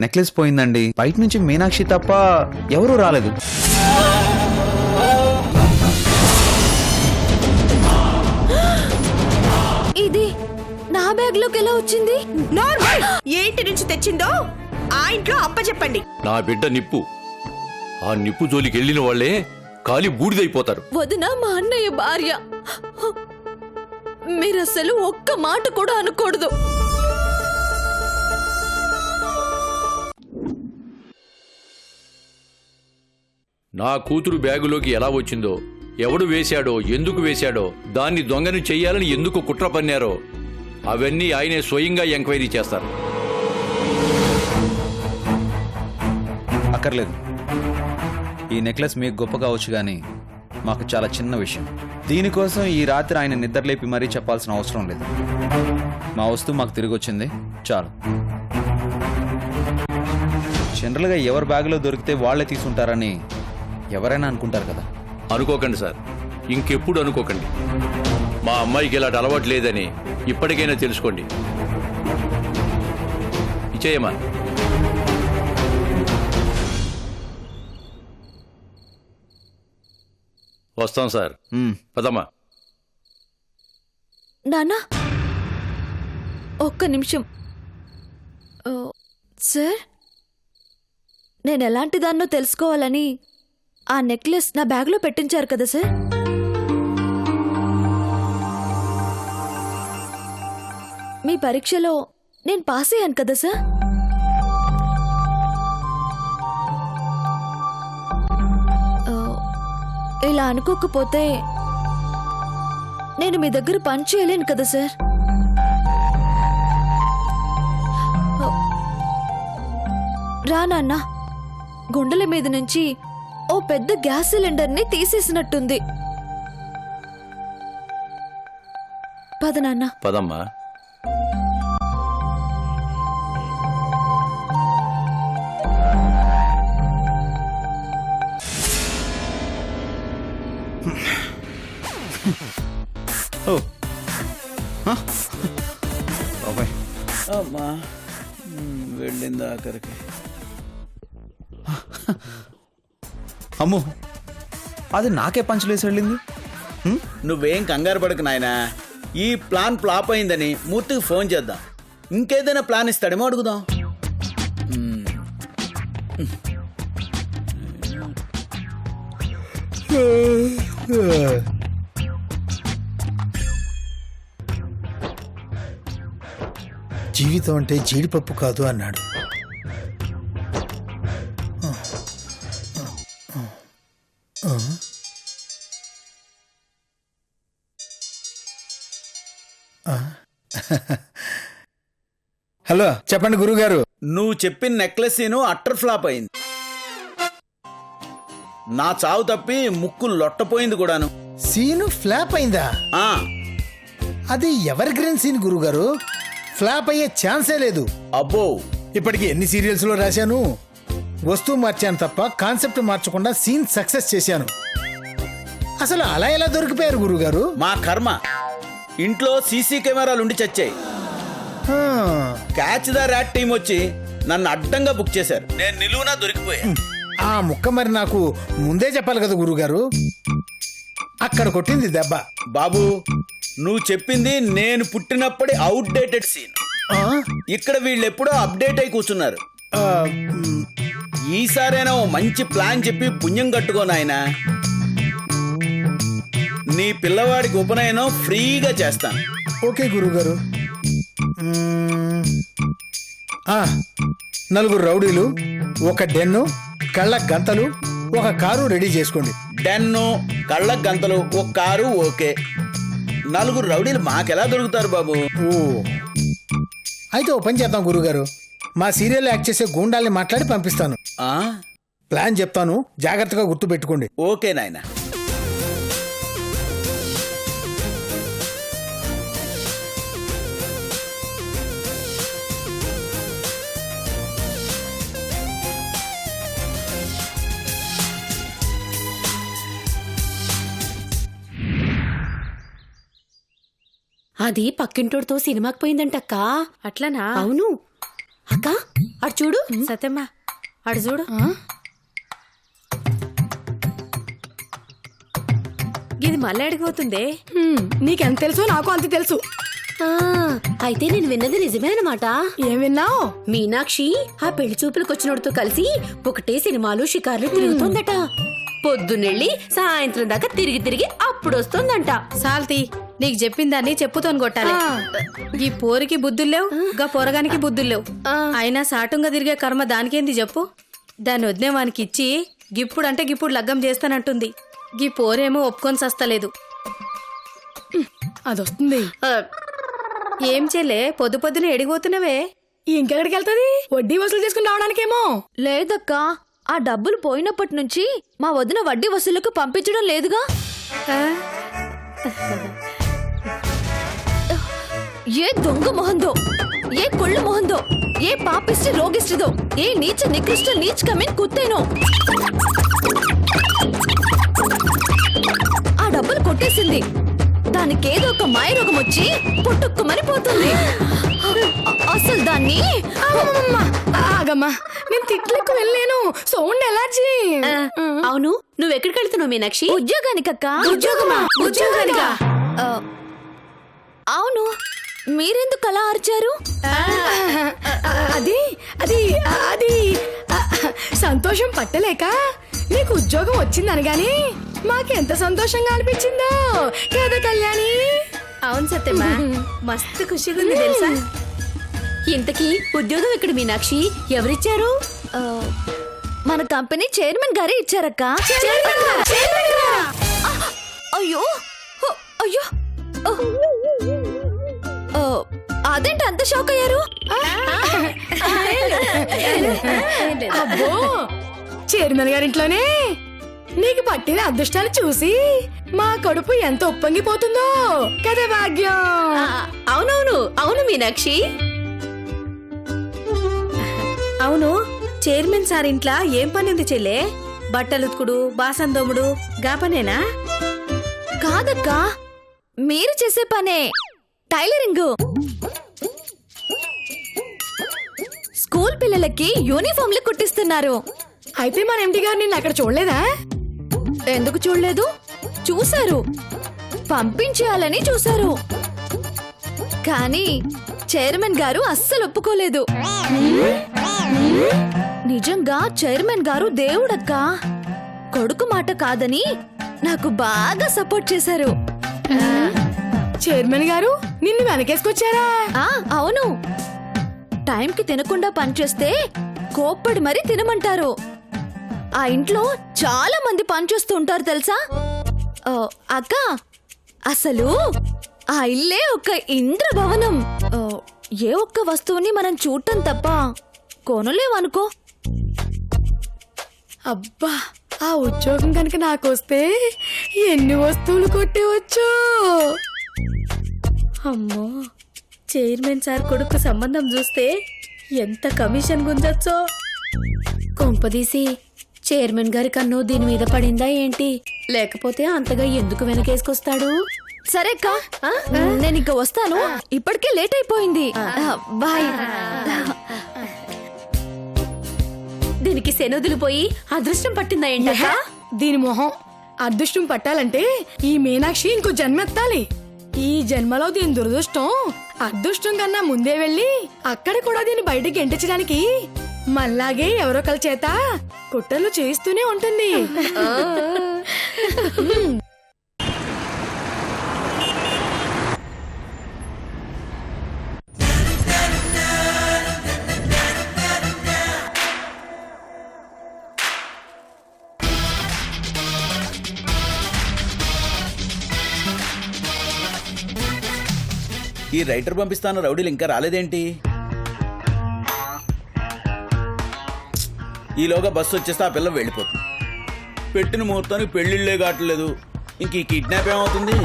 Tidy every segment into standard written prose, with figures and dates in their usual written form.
Necklace పోయిందండి. బయట నుంచి మీనాక్షి తప్ప ఎవరూ రాలేదు. ఇది నా బ్యాగ్ లోకి ఎలా వచ్చింది? ఏంటి నుంచి తెచ్చిందో ఆ ఇంట్లో అప్పచెప్పండి. నా బిడ్డ నిప్పు. ఆ నిప్పు జోలికి వెళ్ళిన వాళ్లే కాలి బూడిదైపోతారు. వదిన మా అన్నయ్య భార్య. మీరసలు ఒక్క మాట కూడా అనకూడదు. నా కూతురు బ్యాగులోకి ఎలా వచ్చిందో, ఎవడు వేశాడో, ఎందుకు వేశాడో, దాన్ని దొంగను చెయ్యాలని ఎందుకు కుట్ర పన్నారో అవన్నీ ఆయనే స్వయంగా ఎంక్వైరీ చేస్తారు. అక్కర్లేదు. ఈ నెక్లెస్ మీకు గొప్ప కావచ్చు కానీ మాకు చాలా చిన్న విషయం. దీనికోసం ఈ రాత్రి ఆయన నిద్రలేపి మరీ చెప్పాల్సిన అవసరం లేదు. మా వస్తువు మాకు తిరిగి వచ్చింది చాలు. జనరల్గా ఎవరి బ్యాగులో దొరికితే వాళ్లే తీసుకుంటారని ఎవరైనా అనుకుంటారు కదా. అనుకోకండి సార్, ఇంకెప్పుడు అనుకోకండి. మా అమ్మాయికి ఇలాంటి అలవాటు లేదని ఇప్పటికైనా తెలుసుకోండి. ఇచ్చేయమ్మా. వస్తాం సార్. పదమ్మా. నానా ఒక్క నిమిషం. సార్, నేను ఎలాంటి దాన్నో తెలుసుకోవాలని ఆ నెక్లెస్ నా బ్యాగ్లో పెట్టించారు కదా సార్. మీ పరీక్షలో నేను పాస్ అయ్యాను కదా సార్. ఇలా అనుకోకపోతే నేను మీ దగ్గర పని చేయలేను కదా సార్. రా నాన్న, గుండెల మీద నుంచి ఓ పెద్ద గ్యాస్ సిలిండర్ని తీసేసినట్టుంది. పద నాన్న. పదమ్మా. అమ్మా వెళ్ళింది ఆఖరికి. అమ్మో, అది నాకే పంచలేసి వెళ్ళింది. నువ్వేం కంగారు పడకు నాయనా. ఈ ప్లాన్ ఫ్లాప్ అయిందని మూర్తికి ఫోన్ చేద్దాం. ఇంకేదైనా ప్లాన్ ఇస్తాడేమో అడుగుదాం. జీవితం అంటే జీడిపప్పు కాదు అన్నాడు. హలో, చెప్పండి గురుగారు. నువ్వు చెప్పిన నెక్లెస్ అట్టర్ ఫ్లాప్ అయింది. నా చావు తప్పి ముక్కు లొట్టపోయింది కూడాను. సీను ఫ్లాప్ అయిందా? అది ఎవర్ గ్రీన్ సీన్ గురుగారు. ఫ్లాప్ అయ్యే ఛాన్సే లేదు. అబ్బో, ఇప్పటికి ఎన్ని సీరియల్స్ లో రాశాను. వస్తువు మార్చాను తప్ప కాన్సెప్ట్ మార్చకుండా సీన్ సక్సెస్ చేశాను. అసలు అలా ఎలా దొరికిపోయారు గురుగారు? మా కర్మ. ఇంట్లో సీసీ కెమెరాలు ఉండి చచ్చాయి. క్యాచ్ ద ర్యాట్ టీం వచ్చి నన్ను అడ్డంగా బుక్ చేశారు. నేను నిలువునా దొరికిపోయాను. ఆ ముక్క మరి నాకు ముందే చెప్పాలి కదా గురుగారు. అక్కడ కొట్టింది దెబ్బ. బాబు, నువ్వు చెప్పింది నేను పుట్టినప్పుడే అవుట్డేటెడ్ సీన్. ఇక్కడ వీళ్ళు ఎప్పుడో అప్డేట్ అయి కూర్చున్నారు. ఈసారైనా ఓ మంచి ప్లాన్ చెప్పి పుణ్యం కట్టుకో నాయనా. నీ పిల్లవాడికి ఉపనయనం ఫ్రీగా చేస్తాను. ఓకే గురుగారు. 4 రౌడీలు, 1 డెన్ను, కళ్ళ గంతలు, 1 కారు రెడీ చేసుకోండి. డెన్ను, కళ్ళ గంతలు, 1 కారు. ఓకే. 4 రౌడీలు మాకెలా దొరుకుతారు బాబు? ఓ, అయితే ఓ పని చేద్దాం గురుగారు. మా సీరియల్ యాక్ట్ చేసే గూండాల్ని మాట్లాడి పంపిస్తాను. ప్లాన్ చెప్తాను, జాగ్రత్తగా గుర్తు పెట్టుకోండి. ఓకే నాయనా. అది పక్కింటోడితో సినిమాకి పోయిందంటక్కా. అట్లనా? అవును. అక్క అటు చూడు సత్యమ్మ అటు చూడు ఇది మళ్ళీ అడిగిపోతుందే నీకెంత తెలుసో నాకు అంత తెలుసు. ఆ, అయితే నేను విన్నది నిజమే అన్నమాట. ఏం విన్నావు? మీనాక్షి ఆ పెళ్లి చూపులకు వచ్చినోడితో కలిసి ఒకటే సినిమాలు షికార్లు తిరుగుతుందట. పొద్దున్నెళ్ళి సాయంత్రం దాకా తిరిగి తిరిగి అప్పుడు వస్తుందంట. సాల్తీ నీకు చెప్పిందాన్ని చెప్పుతోని కొట్టాలి. ఈ పోరికి బుద్ధుల్లేవు, గా పోరగానికి బుద్ధుల్లేవు. అయినా సాటుంగా తిరిగే కర్మ దానికేంది చెప్పు. దాన్ని వదిలే వానికి ఇచ్చి గిప్పుడు గిప్పుడు లగ్గం చేస్తానంటుంది. గీ పోరేమో ఒప్పుకొని సస్తలేదు. అదొస్తుంది. ఆ, ఏం చెల్లే పొద్దు పొద్దున ఎడిగిపోతున్నావే? ఇంకెక్కడికి వెళ్తది? వడ్డీ వసూలు చేసుకుని రావడానికేమో. లేదక్కా, ఆ డబ్బులు పోయినప్పటి నుంచి మా వదిన వడ్డీ వసూలుకు పంపించడం లేదుగా. ఏ దొంగ మొహందో, ఏ కొళ్ళు మొహందో, ఏ పాపిష్టి రోగిష్టిదో, ఏ నీచ నికృష్ట నీచ్ కమిన్ కుత్తేనో ఆ డబ్బులు కొట్టేసింది. దానికేదో ఒక మాయరోగం వచ్చి పుట్టుక్కుమని పోతుంది. అసలు దాన్ని ఆగమ్మా, నేను తిట్లకు వెళ్ళలేను. Sound allergy. అవును నువ్వెక్కడికి వెళ్తున్నావు మీనాక్షి? ఉద్యోగానికక్కా. ఉద్యోగమా? ఉద్యోగానికా? ఆ, అవును, మీరెందుకు అలా అరిచారు? అది అది అది సంతోషం పట్టలేక నీకు ఉద్యోగం వచ్చిందనగాని మాకెంత సంతోషంగా అనిపించిందో కదా కళ్యాణి. అవును సత్యమ్మ, మస్తు ఖుషిగా ఉంది తెలుసా. ఇంతకీ ఉద్యోగం ఎక్కడ మీనాక్షి? ఎవరిచ్చారు? ఆ, మన కంపెనీ చైర్మన్ గారే ఇచ్చారక్క. అయ్యో అయ్యో, అదేంటి అంత షాక్ అయ్యారు? అబ్బో, చైర్మన్ గారింట్లోనే నీకు పట్టిన అదృష్టాన్ని చూసి మా కడుపు ఎంత ఉప్పొంగిపోతుందో కదా భాగ్యం. అవునవును అవును మీనాక్షి. అవును, చైర్మన్ సార్ ఇంట్లో ఏం పని ఉంది చెల్లే? బట్టలుతుకుడు, బాసన్ దోముడు గా పనేనా? కాదక్క, మీరు చేసే పనే టైలరింగ్. స్కూల్ పిల్లలకి యూనిఫామ్లు కుట్టిస్తున్నారు. అయితే మన ఎండి గారు నిన్ను అక్కడ చూడలేదా? ఎందుకు చూడలేదు? చూశారు, పంపించేయాలని చూశారు. కానీ చైర్మన్ గారు అస్సలు ఒప్పుకోలేదు. నిజంగా చైర్మన్ గారు దేవుడక్క. కొడుకు మాట కాదని నాకు బాగా సపోర్ట్ చేశారు. చైర్మన్ గారు నిన్ను వెనకేసుకొచ్చారా? అవును, టైంకి తినకుండా పనిచేస్తే కోప్పడి మరీ తినమంటారు. ఆ ఇంట్లో చాలా మంది పనిచేస్తూ ఉంటారు తెలుసా. అక్క, అసలు ఆ ఇల్లే ఒక ఇంద్రభవనం. ఏ ఒక్క వస్తువుని మనం చూడటం తప్ప కొనలేవనుకో. అబ్బా, ఆ ఉద్యోగం కనుక నాకొస్తే ఎన్ని వస్తువులు కొట్టేవచ్చు. అమ్మో, చైర్మన్ సార్ కొడుకు సంబంధం చూస్తే ఎంత కమిషన్ గుంజొచ్చో. కొంపదీసి చైర్మన్ గారి కన్ను దీని మీద పడిందా ఏంటి? లేకపోతే అంతగా ఎందుకు వెనకేసుకొస్తాడు? సరే అక్క, నేను ఇంకా వస్తాను. ఇప్పటికే లేట్ అయిపోయింది. బాయ్. దీనికి శనొదులు పోయి అదృష్టం పట్టిందా ఏంటక్క? దీని మొహం అదృష్టం పట్టాలంటే ఈ మీనాక్షి ఇంకో జన్మెత్తాలి. ఈ జన్మలో దీని దురదృష్టం అదృష్టం కన్నా ముందే వెళ్ళి అక్కడ కూడా దీన్ని బయటికి గెంటించడానికి మళ్ళాగే ఎవరో ఒకరి చేత కుట్రలు చేయిస్తూనే ఉంటుంది. ఈ రైటర్ పంపిస్తాను రౌడీలు ఇంకా రాలేదేంటి? ఈలోగా బస్సు వచ్చేస్తే ఆ పిల్ల వెళ్ళిపోతుంది. పెట్టిన ముహూర్తానికి పెళ్లిళ్ళే కావట్లేదు. ఇంక ఈ కిడ్నాప్ ఏమవుతుంది?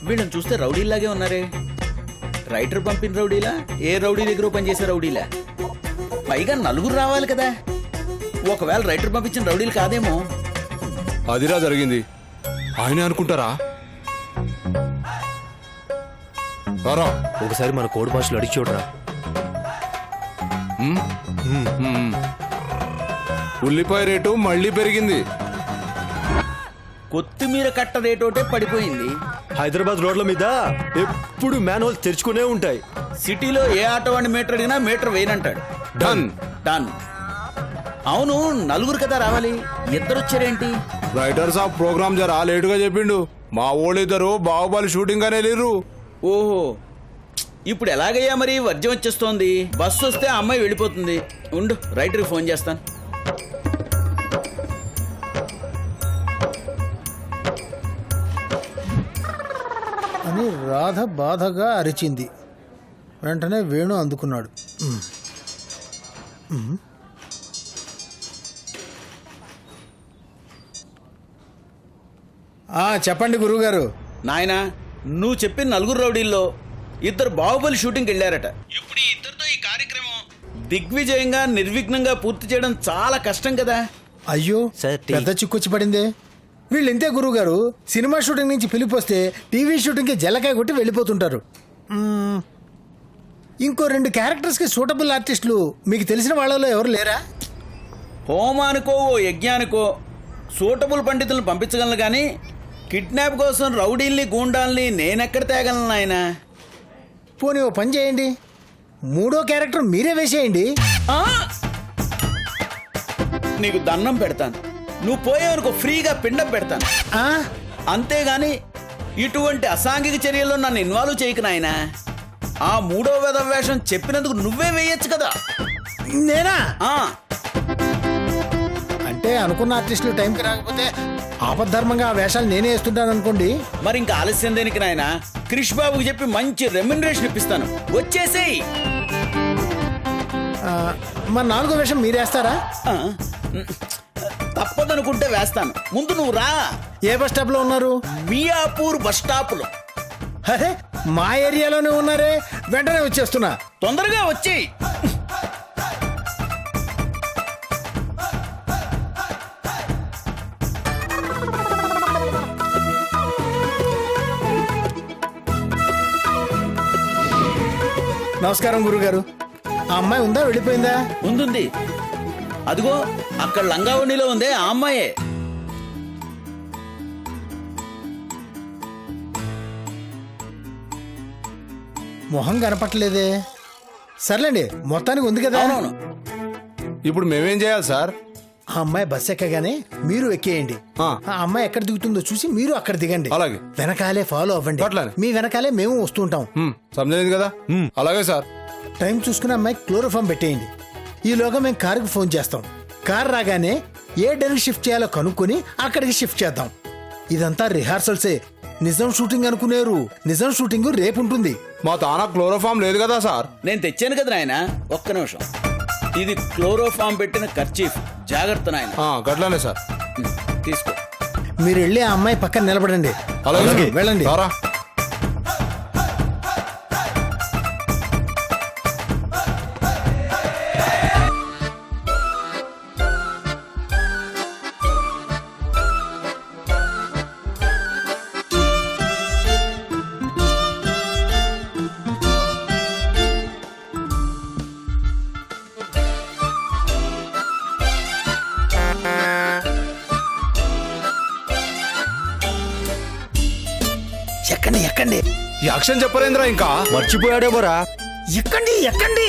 వీళ్ళని చూస్తే రౌడీలాగే ఉన్నారే. రైటర్ పంపిన రౌడీలా, ఏ రౌడీ దగ్గర పనిచేసే రౌడీలా? పైగా నలుగురు రావాలి కదా. ఒకవేళ రైటర్ పంపించిన రౌడీలు కాదేమో. అదిరా జరిగింది. ఆయనే అనుకుంటారా? ఒకసారి మన కోడి భాషలో అడిగి చూడరా. ఉల్లిపాయ రేటు మళ్ళీ పెరిగింది. కొత్తిమీర కట్ట రేటోటే పడిపోయింది. హైదరాబాద్ రోడ్ల మీద ఎప్పుడు మ్యాన్ హోల్స్ తెరుచుకునే ఉంటాయి. సిటీలో ఏ ఆటో వాడిని మీటర్ అడిగినా మీటర్ వేయనంటాడు. డన్. డన్. అవును, నలుగురు కదా రావాలి, ఇద్దరు వచ్చారేంటి? రైటర్స్ ఆఫ్ ప్రోగ్రామ్ జరా లేటుగా చెప్పిండు. మా ఓళ్ళిద్దరు బాహుబలి షూటింగ్ అనే లేరు. ఓహో, ఇప్పుడు ఎలాగయ్యా మరి? వర్జం వచ్చేస్తోంది. బస్సు వస్తే ఆ అమ్మాయి వెళ్ళిపోతుంది. ఉండు, రైటర్కి ఫోన్ చేస్తాను. అని రాధ బాధగా అరిచింది. వెంటనే వేణు అందుకున్నాడు. చెప్పండి గురువుగారు. నాయనా, నువ్వు చెప్పిన నలుగురు రౌడీల్లో ఇద్దరు బాహుబలి షూటింగ్కి వెళ్ళారట. ఇప్పుడు ఈ ఇద్దరితో ఈ కార్యక్రమం దిగ్విజయంగా నిర్విఘ్నంగా పూర్తి చేయడం చాలా కష్టం కదా. అయ్యో, పెద్ద చిక్కొచ్చి పడిందే. వీళ్ళు ఇంతే గురువుగారు, సినిమా షూటింగ్ నుంచి పిలిపొస్తే టీవీ షూటింగ్కి జల్లకాయ కొట్టి వెళ్ళిపోతుంటారు. ఇంకో 2 క్యారెక్టర్స్కి సూటబుల్ ఆర్టిస్టులు మీకు తెలిసిన వాళ్ళలో ఎవరు లేరా? హోమానికో ఓ యజ్ఞానికో సూటబుల్ పండితులను పంపించగలను కానీ కిడ్నాప్ కోసం రౌడీల్ని గూండాల్ని నేనెక్కడ తేగలను నాయన. పోనీ ఓ పని చేయండి, 3వ క్యారెక్టర్ మీరే వేసేయండి. నీకు దండం పెడతాను, నువ్వు పోయేవరకు ఫ్రీగా పిండం పెడతాను. అంతేగాని ఇటువంటి అసాంఘిక చర్యల్లో నన్ను ఇన్వాల్వ్ చేయకు నాయన. ఆ 3వ వెధవ వేషం చెప్పినందుకు నువ్వే వేయొచ్చు కదా. నేనా? అంటే అనుకున్న ఆర్టిస్టులు టైంకి రాకపోతే ఆపద్ధర్మంగా ఆ వేషాలు నేనే వేస్తుంటాను అనుకోండి. మరి ఇంకా ఆలస్యం దేనికి నాయన? క్రిష్ బాబుకి చెప్పి మంచి రెమ్యునరేషన్ ఇప్పిస్తాను, వచ్చేసేయ్. మరి 4వ వేషం మీరేస్తారా? తప్పదనుకుంటే వేస్తాను, ముందు నువ్వు రా. ఏ బస్ స్టాప్ లో ఉన్నారు? మియాపూర్ బస్ స్టాప్ లో. అరే, మా ఏరియాలోనే ఉన్నారే, వెంటనే వచ్చేస్తున్నా. తొందరగా వచ్చి. నమస్కారం గురుగారు. ఆ అమ్మాయి ఉందా, వెళ్ళిపోయిందా? ఉంది, అదిగో అక్కడ లంగావణిలో ఉందే ఆ అమ్మాయే. మొహం కనపట్లేదే. సర్లేండి, మొత్తానికి ఉంది కదా. అవునవును. ఇప్పుడు మేమేం చేయాలి సార్? ఆ అమ్మాయి బస్ ఎక్కగానే మీరు ఎక్కేయండి. ఆ అమ్మాయి ఎక్కడ దిగుతుందో చూసి మీరు అక్కడ దిగండి. అలాగే. వెనకాలే ఫాలో అవ్వండి. అట్లానే. మీ వెనకాలే మేము వస్తుంటాం. సమజైంది కదా? అలాగే సార్. టైం చూసుకుని అమ్మాయి క్లోరోఫామ్ పెట్టేయండి. ఈలోగా మేము కారుకి ఫోన్ చేస్తాం. కార్ రాగానే ఏ డెల్ షిఫ్ట్ చేయాలో కనుక్కొని అక్కడికి షిఫ్ట్ చేద్దాం. ఇదంతా రిహార్సల్సే, నిజం షూటింగ్ అనుకునేరు. నిజం షూటింగ్ రేపు ఉంటుంది. మా తానా క్లోరోఫామ్ లేదు కదా సార్? నేను తెచ్చాను కదా నాయన, ఒక్క నిమిషం. ఇది క్లోరోఫామ్ పెట్టిన కర్చీఫ్, జాగ్రత్త నాయన. గట్లానే సార్. తీసుకో. మీరు వెళ్ళి ఆ అమ్మాయి పక్కన నిలబడండి. అలాగే, వెళ్ళండి. ఎక్కండి ఎక్కండి. యాక్షన్ చెప్పరేంద్రా ఇంకా? మర్చిపోయాడేమోరా. ఎక్కండి ఎక్కండి.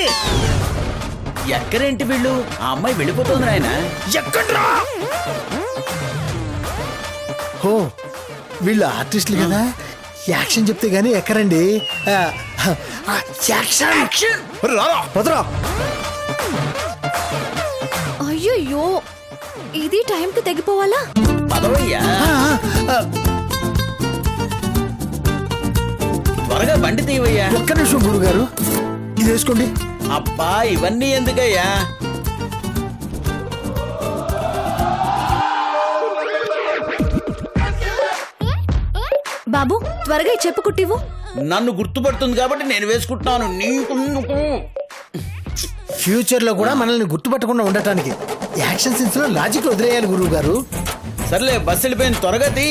ఎక్కరేంటి వీళ్ళు? ఆ అమ్మాయి వెళ్ళిపోతుంది నాయన. ఎక్కండ్రా. ఓ, వీళ్ళు ఆర్టిస్టులు కదా, యాక్షన్ చెప్తే గానీ ఎక్కరండి. Action action. వదరా. అయ్యయ్యో, ఇది టైంకి తెగిపోవాలా? పదవయ్యా, త్వరగా బండి తీవయ్యా. ఒక్క నిమిషం గురుగారు, ఇది వేసుకోండి. అబ్బా, ఇవన్నీ ఎందుకయ్యా? బాబు, త్వరగా ఈ చెప్పు కుట్టివ్వు. నన్ను గుర్తుపడుతుంది కాబట్టి నేను వేసుకుంటున్నాను. నీకు ఫ్యూచర్ లో కూడా మనల్ని గుర్తుపట్టకుండా ఉండటానికి యాక్షన్ సీన్స్ లో లాజిక్ వదిలేయాలి గురువు గారు. సర్లే, బస్సు వెళ్ళిపోయింది, త్వరగా తీ.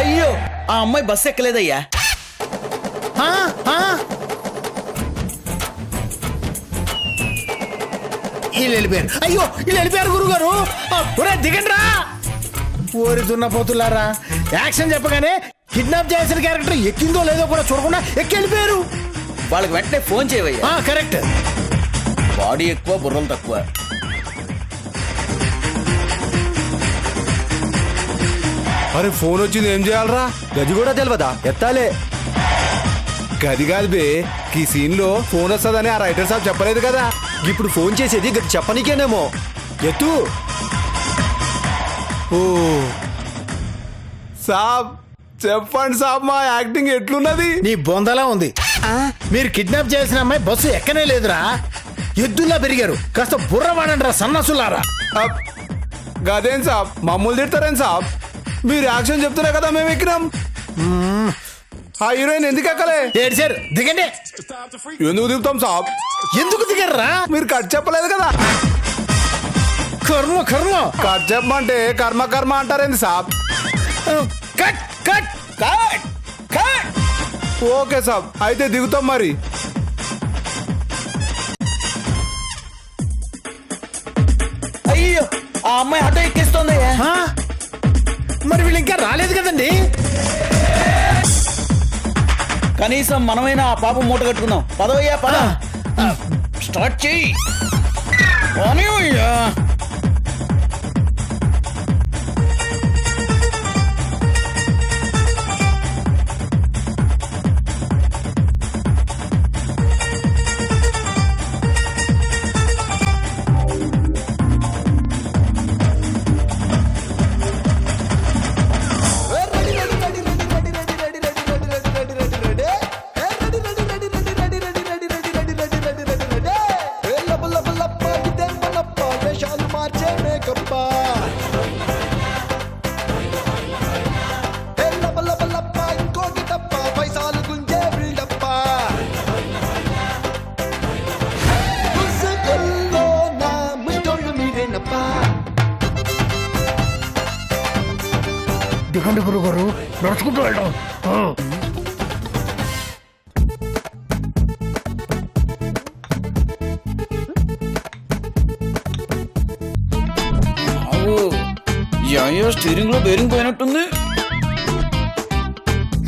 అయ్యో, ఆ అమ్మాయి బస్సు ఎక్కలేదయ్యా. ఆ, ఆ. వీళ్ళు వెళ్ళిపోయారు. అయ్యో వీళ్ళు వెళ్ళిపోయారు గురుగారు. ఒరే దిగండి రా. ఓరి దున్నపోతులారా, యాక్షన్ చెప్పగానే కిడ్నాప్ చేసిన క్యారెక్టర్ ఎక్కిందో లేదో కూడా చూడకుండా ఎక్కి వెళ్ళిపోయారు. వాళ్ళకి వెంటనే ఫోన్ చేయవయ్యా. కరెక్ట్. బాడీ ఎక్కువ బుర్రలు తక్కువ. అరే ఫోన్ వచ్చింది ఏం చేయాలరా? గది కూడా తెలియదా? ఎత్తాలే. గది కాదు బే, ఈ సీన్ లో ఫోన్ వస్తుందని ఆ రైటర్ సాబ్ చెప్పలేదు కదా. ఇప్పుడు ఫోన్ చేసేది గది చెప్పనీకేనేమో. ఎత్తు. ఓ సాబ్ చెప్పండి సాబ్, మా యాక్టింగ్ ఎట్లున్నది? నీ బొందలా ఉంది. మీరు కిడ్నాప్ చేసిన అమ్మాయి బస్సు ఎక్కనే లేదురా. ఎద్దుల్లా పెరిగారు. కాస్త బుర్ర వాడండి రా సన్నసులారా. అబ్, గదేం సాబ్ మమ్మల్ని తిడతారేం సాబ్? మీరు యాక్షన్ చెప్తున్నా కదా మేము ఎక్కినాం. ఆ హీరోయిన్ ఎందుకు ఎక్కలే? ఏడ్చారు. దిగండి. ఎందుకు దిగుతాం సాబ్? ఎందుకు దిగర్రా? మీరు కట్ చెప్పలేదు కదా. కర్మ కర్మ. కట్ చెప్పమంటే కర్మ కర్మ అంటారేంది సాబ్? Cut cut cut cut. Okay సాబ్, అయితే దిగుతాం మరి. అయ్యో ఆ అమ్మాయి ఆటో ఎక్కిస్తోందయ్యా. మరి వీళ్ళు ఇంకా రాలేదు కదండి. కనీసం మనమైనా ఆ పాపం మూట కట్టుకుందాం. పదవయ్యా పద. స్టార్ట్ చెయ్యి. పోనీవయ్యా. దిగండి గురుగారు, నడుచుకుంటూ వెళ్ళడం. స్టీరింగ్ లో బేరింగ్ పోయినట్టుంది.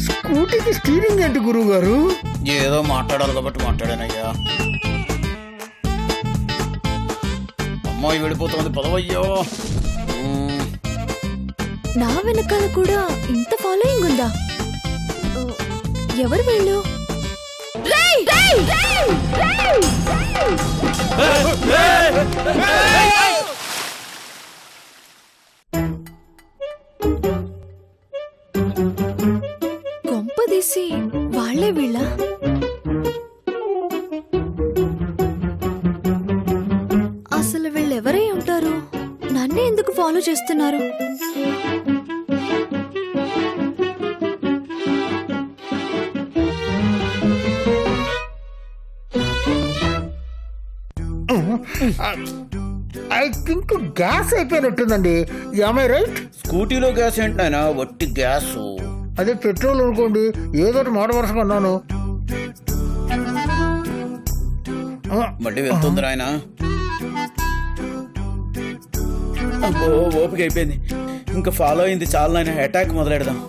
స్కూటీకి స్టీరింగ్ ఏంటి గురువు గారు? ఏదో మాట్లాడాలి కాబట్టి మాట్లాడానయ్యా. అమ్మాయి వెళ్ళిపోతుంది. పదవయ్యో. నా వెనకాల కూడా ఇంత ఫాలోయింగ్ ఉందా? ఎవరు వీళ్ళు? కొంపదీసి వాళ్ళే వీళ్ళ? అసలు వీళ్ళెవరై ఉంటారు? నన్నే ఎందుకు ఫాలో చేస్తున్నారు? ఐ థింక్ గ్యాస్ అయిపోయినట్టుందండి. Am I right? స్కూటీలో గ్యాస్ ఏంటైనా వట్టి గ్యాస్. అదే పెట్రోల్ అనుకోండి. ఏదో మాట వరుసగా అన్నాను. మళ్ళీ వెళ్తుంది ఆయన. ఓపిక అయిపోయింది. ఇంకా ఫాలో అయింది చాలా. ఆయన అటాక్ మొదలెడదాం.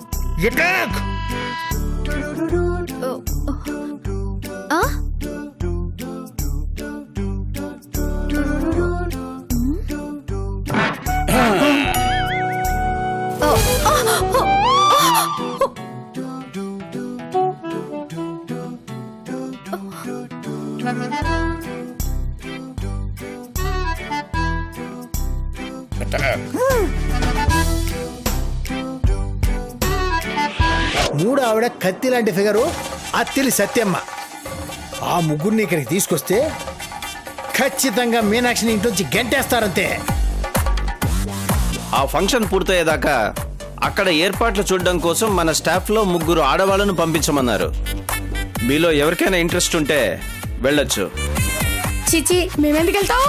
అటాక్. మూడు ఆవిడ కత్తి లాంటి ఫిగరు అత్తిలి సత్యమ్మ. ఆ ముగ్గురిని ఇక్కడికి తీసుకొస్తే ఖచ్చితంగా మీనాక్షిని ఇంట్లోంచి గెంటేస్తారంతే. ఆ ఫంక్షన్ పూర్తయ్యేదాకా అక్కడ ఏర్పాట్లు చూడడం కోసం మన స్టాఫ్లో 3 ఆడవాళ్ళను పంపించమన్నారు. మీలో ఎవరికైనా ఇంట్రెస్ట్ ఉంటే వెళ్ళొచ్చు. చిచి, మేమెందుకు వెళ్తాం?